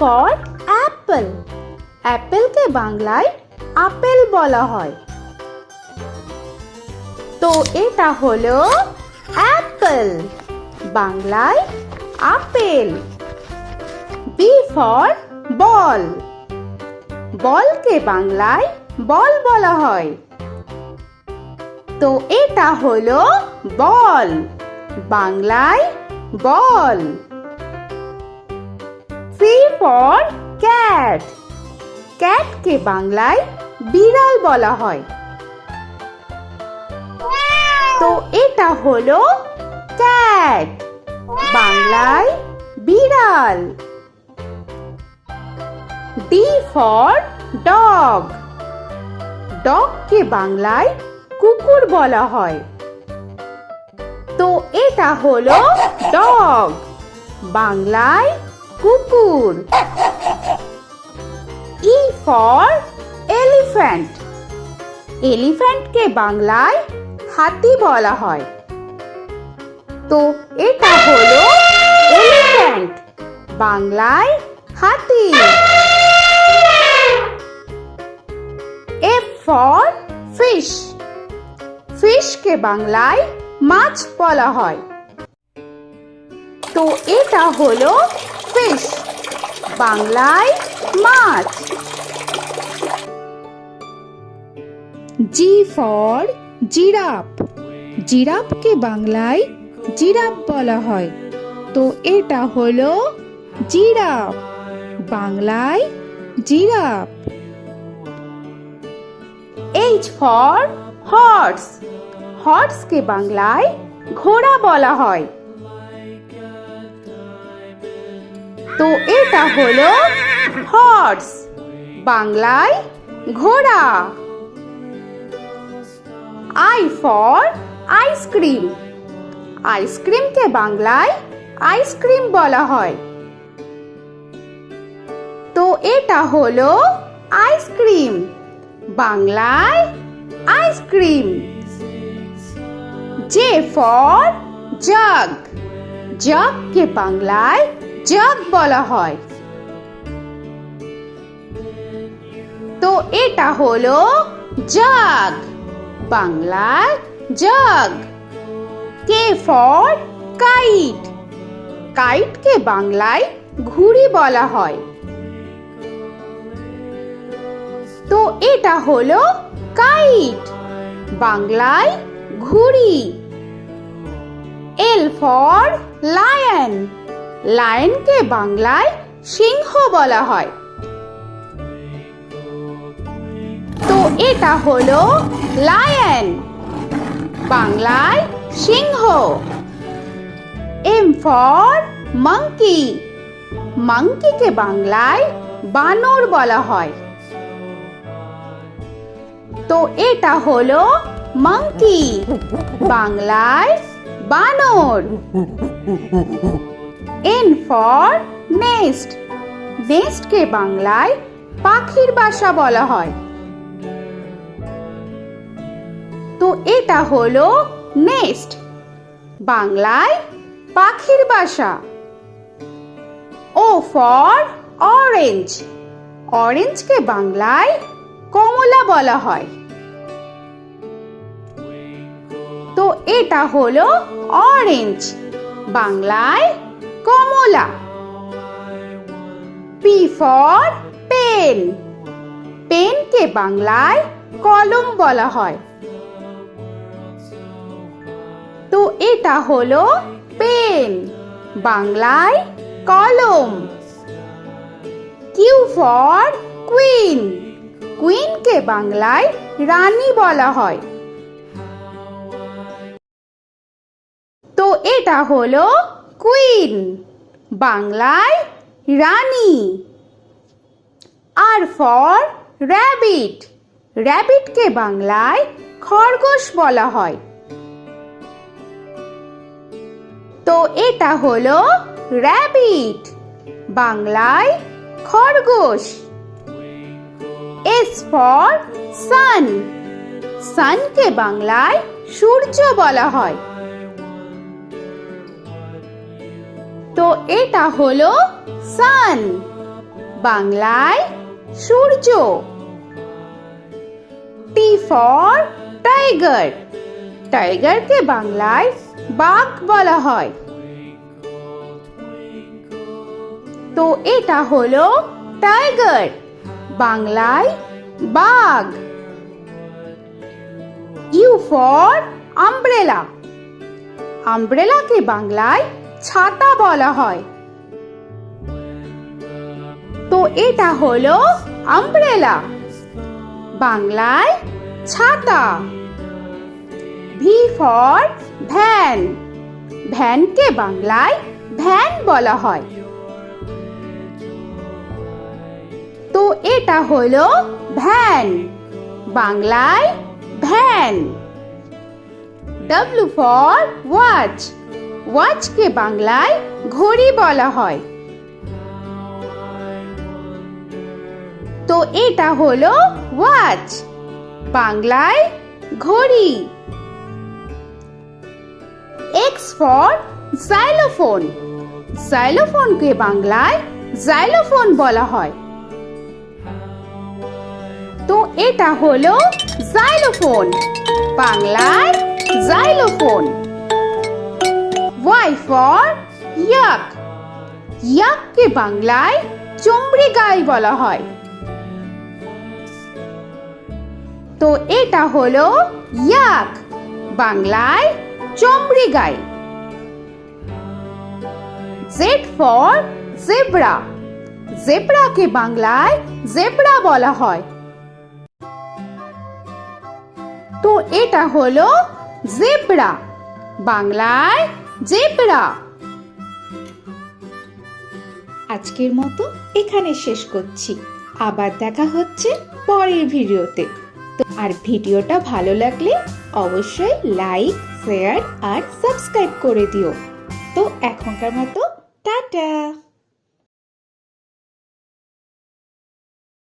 For Apple. অ্যাপেলকে বাংলায় apple বলা হয়। তো এটা হলো অ্যাপল, বাংলায় আপেল। B for ball. বলকে বাংলায় বল বলা হয়। তো এটা হলো বল, বাংলায় বল। C for cat. ক্যাটকে বাংলায় বিড়াল বলা হয়। তো এটা হলো ক্যাট, বাংলায় বিড়াল। D for dog. ডগকে বাংলায় কুকুর বলা হয়। তো এটা হলো ডগ, বাংলায় কুকুর। E for elephant. এলিফ্যান্টকে বাংলায় হাতি বলা হয়। তো এটা হলো এলিফ্যান্ট, বাংলায় হাতি। F for fish. ফিশকে বাংলায় মাছ বলা হয়। তো এটা হলো ফিশ, বাংলায় মাছ। G for giraffe. জিরাফকে বাংলায় জিরাফ বলা হয়। তো এটা হলো জিরাফ, বাংলায় জিরাফ। H for horse. হর্সকে বাংলায় ঘোড়া বলা হয়। তো এটা হলো হর্স, বাংলায় ঘোড়া। I for ice cream. আইসক্রিমকে বাংলায় আইসক্রিম বলা হয়। তো এটা হলো আইসক্রিম, বাংলায় আইসক্রিম। J for jug. জাগকে বাংলায় জাগ বলা হয়। তো এটা হলো জাগ, বাংলায় জাগ। K for kite. কাইটকে বাংলায় ঘুড়ি বলা হয়। তো এটা হলো কাইট, বাংলায় ঘুড়ি। L for lion. লায়নকে বাংলায় সিংহ বলা হয়। তো এটা হলো লায়ন, বাংলায় সিংহ। M for monkey. মাঙ্কিকে বাংলায় বানর বলা হয়। তো এটা হলো মাঙ্কি, বাংলায় বানর। N for nest. নেস্টকে বাংলায় পাখির বাসা বলা হয়। তো এটা হলো নেস্ট, বাংলায় পাখির বাসা। O for orange. অরেঞ্জকে বাংলায় কমলা বলা হয়। তো এটা হলো অরেঞ্জ, বাংলায় কমলা। P for pen. পেনকে বাংলায় কলম বলা হয়। তো এটা হলো পেন, বাংলায় কলম। Q for queen. কুইনকে বাংলায় রানী বলা হয়। তো এটা হলো কুইন, বাংলায় রানী। আর ফর র‍্যাবিট। র‍্যাবিটকে বাংলায় খরগোশ বলা হয়। তো এটা হলো র‍্যাবিট, বাংলায় খরগোশ। S for sun. সানকে বাংলায় সূর্য বলা হয়। তো এটা হলো সান, বাংলায় সূর্য। টি ফর টাইগার, টাইগারকে বাংলায় বাঘ বলা হয়। তো এটা হলো টাইগার, বাংলায় বাঘ। ইউ ফর আমব্রেলা, আমব্রেলাকে বাংলায় ছাতা বলা হয়। তো এটা হলো আমব্রেলা, বাংলায় ছাতা। ভি ফর ভ্যান, ভ্যানকে বাংলায় ভ্যান বলা হয়। তো এটা হলো ভ্যান, বাংলায় ভ্যান। ডব্লিউ ফর ওয়াচ, ওয়াচকে বাংলায় ঘড়ি বলা হয়। তো এটা হলো ওয়াচ, বাংলায় ঘড়ি। এক্স ফর জাইলোফোন, জাইলোফোনকে বাংলায় জাইলোফোন বলা হয়। তো এটা হলো জাইলোফোন, বাংলায় জাইলোফোন। ওয়াই ফর ইয়াক, ইয়াককে বাংলায় চমড়ি গাই বলা হয়। তো এটা হলো ইয়াক, বাংলায় চমড়ি গাই। জেড ফর জেব্রা, জেব্রাকে বাংলায় জেব্রা বলা হয়। তো এটা হলো জেব্রা, বাংলায় জেব্রা। আজকের মতো এখানে শেষ করছি, আবার দেখা হচ্ছে পরের ভিডিওতে। তো আর ভিডিওটা ভালো লাগলে অবশ্যই লাইক, শেয়ার আর সাবস্ক্রাইব করে দিও। তো এখনকার মতো টাটা।